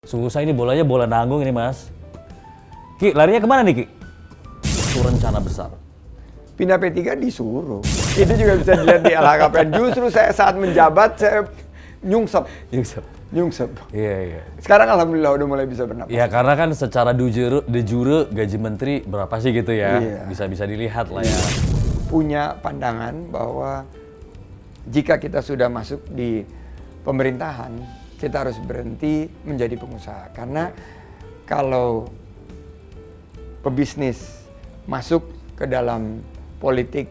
Susah ini bolanya bola nanggung ini mas. Ki, larinya kemana nih Ki? Itu rencana besar. Pindah P3 disuruh. Itu juga bisa dilihat di LHKPN. Justru saya saat menjabat, saya nyungsep. Iya. Sekarang alhamdulillah udah mulai bisa bernapas. Ya karena kan secara de jure gaji menteri berapa sih gitu ya. Iya. Bisa dilihat lah ya. Punya pandangan bahwa jika kita sudah masuk di pemerintahan, kita harus berhenti menjadi pengusaha. Karena kalau pebisnis masuk ke dalam politik,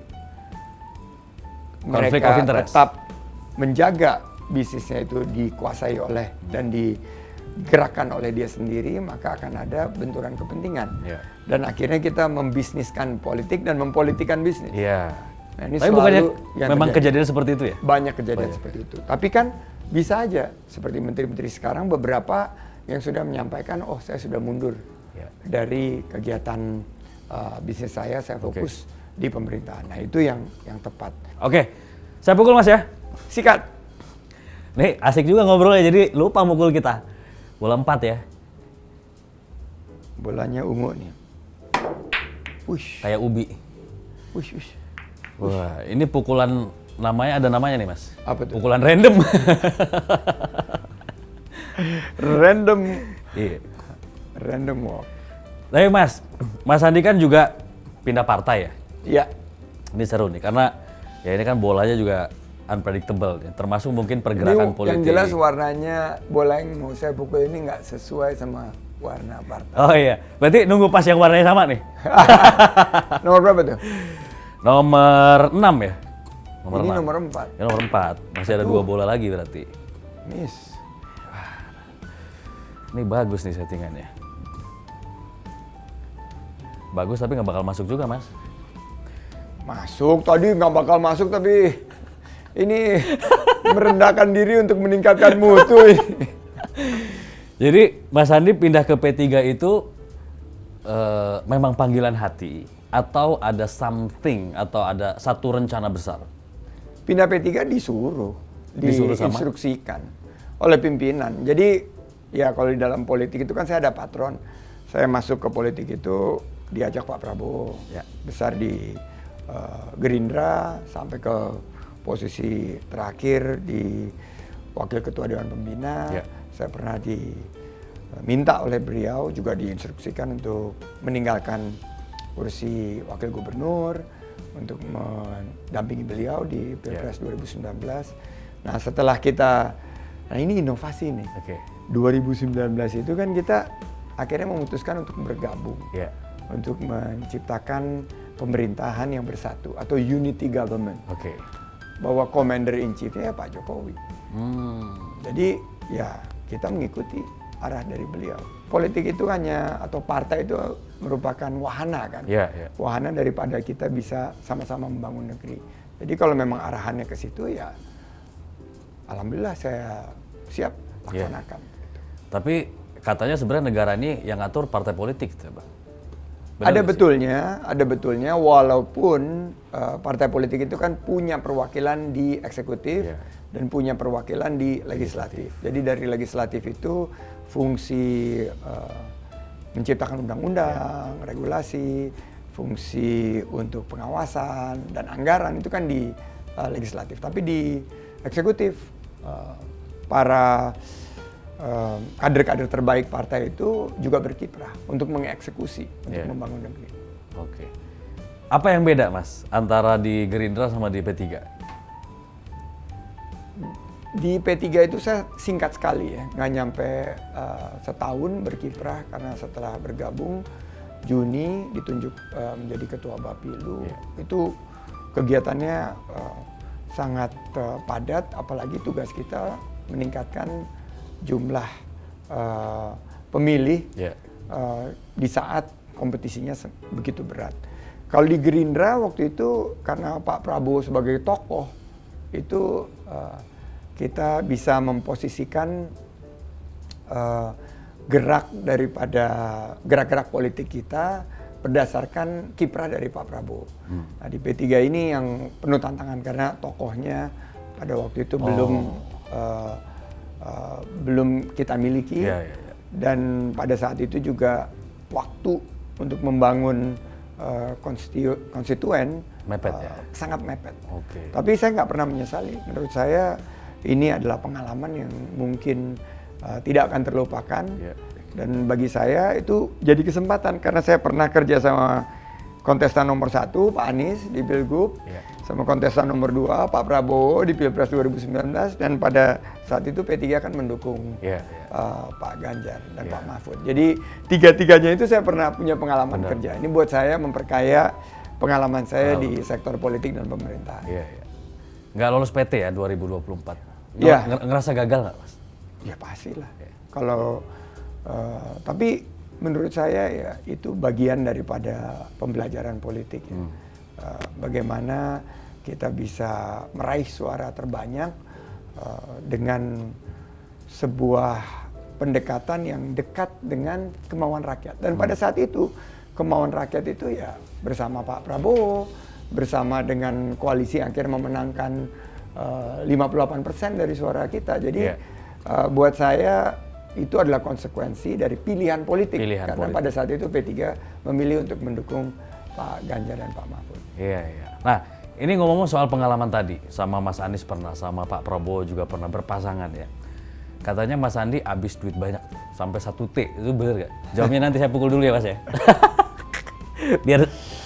Conflict mereka of interest. tetap menjaga bisnisnya itu dikuasai oleh dan digerakkan oleh dia sendiri, maka akan ada benturan kepentingan. Yeah. Dan akhirnya kita membisniskan politik dan mempolitikan bisnis. Iya. Nah, ini Tapi bukannya yang memang terjadi. kejadian seperti itu ya? Banyak kejadian seperti itu. Tapi kan bisa aja seperti menteri-menteri sekarang beberapa yang sudah menyampaikan, oh saya sudah mundur dari kegiatan bisnis saya fokus di pemerintahan. Nah itu yang tepat. Oke, saya pukul mas ya. Sikat. Nih asik juga ngobrolnya, jadi lupa mukul kita. Bola 4 ya. Bolanya ungu nih. Wush. Kayak ubi. Wush, wush. Wah, ini pukulan ada namanya nih mas. Apa tuh? Pukulan random. Random. Iya. Random walk. Tapi mas Andi kan juga pindah partai ya. Iya. Ini seru nih karena ya ini kan bolanya juga unpredictable, termasuk mungkin pergerakan Ini politik. yang jelas warnanya bola yang mau saya pukul ini nggak sesuai sama warna partai. Oh iya, berarti nunggu pas yang warnanya sama nih. Nomor berapa tuh? Nomor 6 ya? Ini 6. nomor 4. Ya nomor 4, masih ada 2 bola lagi berarti. Miss. Ini bagus nih settingannya. Bagus tapi nggak bakal masuk juga mas. Masuk, tadi nggak bakal masuk tapi ini merendahkan diri untuk meningkatkan mutu ini. Jadi Mas Andi pindah ke P3 itu memang panggilan hati atau ada something atau ada satu rencana besar? Pindah P3 disuruh sama? diinstruksikan oleh pimpinan. Jadi ya kalau di dalam politik itu kan saya ada patron. Saya masuk ke politik itu diajak Pak Prabowo, Ya. besar di Gerindra sampai ke posisi terakhir di Wakil Ketua Dewan Pembina. Ya. Saya pernah diminta oleh beliau juga diinstruksikan untuk meninggalkan kursi Wakil Gubernur untuk mendampingi beliau di Pilpres 2019. Nah setelah nah ini inovasi nih. Oke. 2019 itu kan kita akhirnya memutuskan untuk bergabung. Ya. Untuk menciptakan pemerintahan yang bersatu atau unity government. Oke. Bahwa commander in chief-nya ya Pak Jokowi. Hmm. Jadi ya kita mengikuti arah dari beliau. Politik itu atau partai itu merupakan wahana kan. Ya. Wahana daripada kita bisa sama-sama membangun negeri. Jadi kalau memang arahannya ke situ ya alhamdulillah saya siap laksanakan. Tapi katanya sebenarnya negara ini yang ngatur partai politik, Pak. Ada betulnya walaupun partai politik itu kan punya perwakilan di eksekutif dan punya perwakilan di legislatif. Jadi dari legislatif itu fungsi menciptakan undang-undang, regulasi, fungsi untuk pengawasan dan anggaran itu kan di legislatif. Tapi di eksekutif para kader-kader terbaik partai itu juga berkiprah untuk mengeksekusi, untuk membangun negeri. Oke. Apa yang beda, Mas, antara di Gerindra sama di P3? Di P3 itu saya singkat sekali ya, nggak nyampe setahun berkiprah karena setelah bergabung Juni ditunjuk menjadi Ketua Bapilu. Itu kegiatannya sangat padat, apalagi tugas kita meningkatkan jumlah pemilih di saat kompetisinya begitu berat. Kalau di Gerindra waktu itu karena Pak Prabowo sebagai tokoh itu kita bisa memposisikan gerak-gerak politik kita berdasarkan kiprah dari Pak Prabowo. Nah, di P3 ini yang penuh tantangan karena tokohnya pada waktu itu belum kita miliki. Dan pada saat itu juga waktu untuk membangun konstituen Mepet ya? sangat mepet. Oke. Tapi saya nggak pernah menyesali. Menurut saya ini adalah pengalaman yang mungkin tidak akan terlupakan. Yeah. Dan bagi saya itu jadi kesempatan karena saya pernah kerja sama kontestan nomor 1 Pak Anies di Pilgub, sama kontestan nomor 2 Pak Prabowo di Pilpres 2019, dan pada saat itu P3 kan mendukung Pak Ganjar dan Pak Mahfud. Jadi tiga-tiganya itu saya pernah punya pengalaman kerja. Ini buat saya memperkaya pengalaman saya di sektor politik dan pemerintahan. Nggak lolos PT ya 2024? Ngerasa gagal nggak, Mas? Ya pastilah. Kalau tapi menurut saya ya itu bagian daripada pembelajaran politik. Ya. Bagaimana kita bisa meraih suara terbanyak dengan sebuah pendekatan yang dekat dengan kemauan rakyat. Dan pada saat itu kemauan rakyat itu ya bersama Pak Prabowo, bersama dengan koalisi yang akhirnya memenangkan 58% dari suara kita. Jadi buat saya itu adalah konsekuensi dari pilihan politik. Karena pada saat itu P3 memilih untuk mendukung Pak Ganjar dan Pak Mahfud. Iya. Nah, ini ngomong soal pengalaman tadi, sama Mas Anies pernah, sama Pak Prabowo juga pernah berpasangan ya. Katanya Mas Andi habis duit banyak, sampai 1 T, itu bener gak? Jawabnya nanti saya pukul dulu ya Mas ya.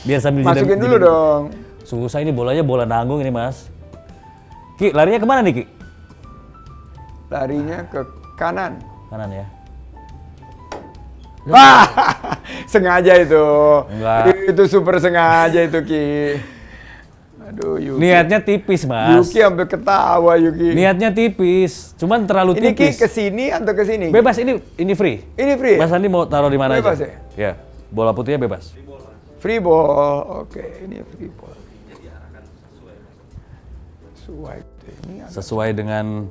biar sambil masukin dulu dong. Susah ini bolanya bola nanggung ini Mas. Ki, larinya kemana nih Ki? Larinya ke kanan. Kanan ya. Wah, sengaja itu. Enggak. Itu super sengaja itu Ki. Aduh Yuki. Niatnya tipis Mas. Yuki sampai ketawa Yuki. Niatnya tipis, cuman terlalu ini tipis. Ini Ki kesini atau kesini? Bebas, ini free. Ini free. Mas Andi mau taruh di mana bebas aja? Ya, bola putihnya bebas. Free ball, oke, ini free ball. Sesuai dengan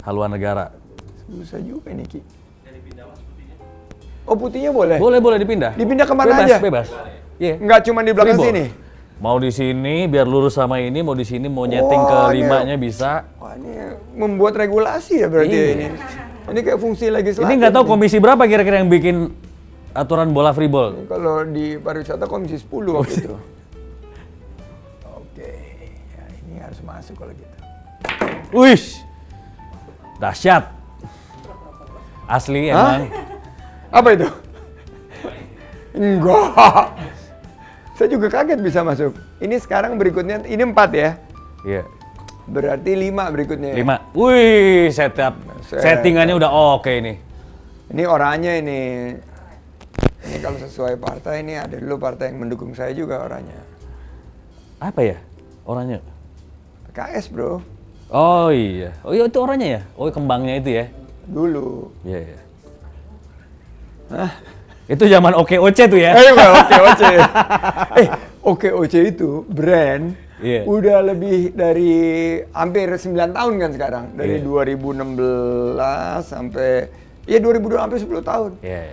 haluan negara. Susah juga ini Ki. Oh putihnya boleh? Boleh dipindah. Dipindah kemana aja? Bebas. Iya. Nggak cuma di belakang sini? Mau di sini biar lurus sama ini, mau di sini mau nyeting ke limanya bisa. Wah ini membuat regulasi ya berarti ini. Ini kayak fungsi legislatif. Ini nggak tahu komisi berapa kira-kira yang bikin aturan bola free ball. Kalau di pariwisata komisi 10 waktu itu. Oke, ya ini harus masuk kalau gitu. Wih, dahsyat. Asli emang. Apa itu? Enggak. Saya juga kaget bisa masuk. Ini sekarang berikutnya, ini 4 ya? Iya. Berarti 5 berikutnya. 5. Wih, settingannya udah oke ini. Ini orangnya ini. Ini kalau sesuai partai ini ada dulu partai yang mendukung saya juga orangnya. Apa ya orangnya? PKS bro. Oh iya itu orangnya ya? Oh kembangnya itu ya? Dulu. Iya. Itu zaman OKOC tuh ya? OKOC. OKOC itu brand udah lebih dari hampir 9 tahun kan sekarang. Dari 2016 sampai 2020 hampir 10 tahun.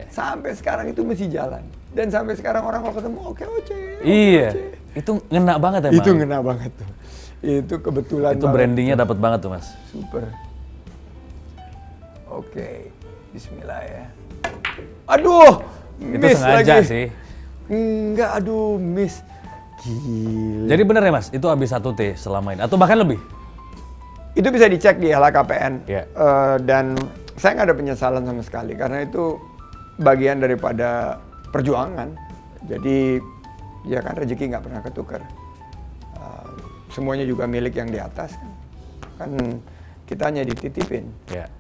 Sampai sekarang itu masih jalan. Dan sampai sekarang orang kalau ketemu OKOC. Iya. Itu ngena banget emang. Itu ngena banget tuh. Itu kebetulan. Itu brandingnya dapat banget tuh Mas. Super. Oke. Bismillah ya. Aduh. Itu sengaja lagi. Sih. Enggak, aduh, miss. Gila. Jadi bener ya Mas, itu habis 1 T selama ini? Atau bahkan lebih? Itu bisa dicek di LHKPN. Dan saya nggak ada penyesalan sama sekali, karena itu bagian daripada perjuangan. Jadi, ya kan rezeki nggak pernah ketukar. Semuanya juga milik yang di atas. Kan kita hanya dititipin.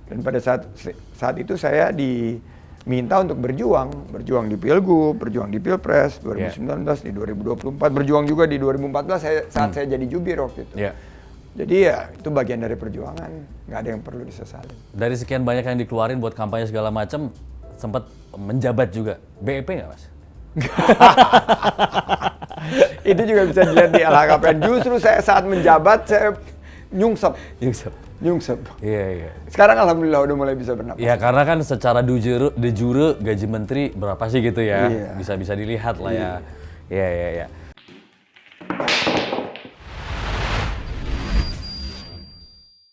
Dan pada saat itu saya diminta untuk berjuang di Pilgub, berjuang di Pilpres 2019, di 2024, berjuang juga di 2014 saat saya jadi jubir waktu itu. Jadi ya itu bagian dari perjuangan, nggak ada yang perlu disesali. Dari sekian banyak yang dikeluarin buat kampanye segala macam, sempat menjabat juga. BEP nggak Mas? Itu juga bisa dilihat di LHKPN. Justru saya saat menjabat saya nyungsep. Iya. Sekarang alhamdulillah udah mulai bisa bernapas. Ya karena kan secara de jure gaji menteri berapa sih gitu ya. Bisa dilihat lah ya. Iya.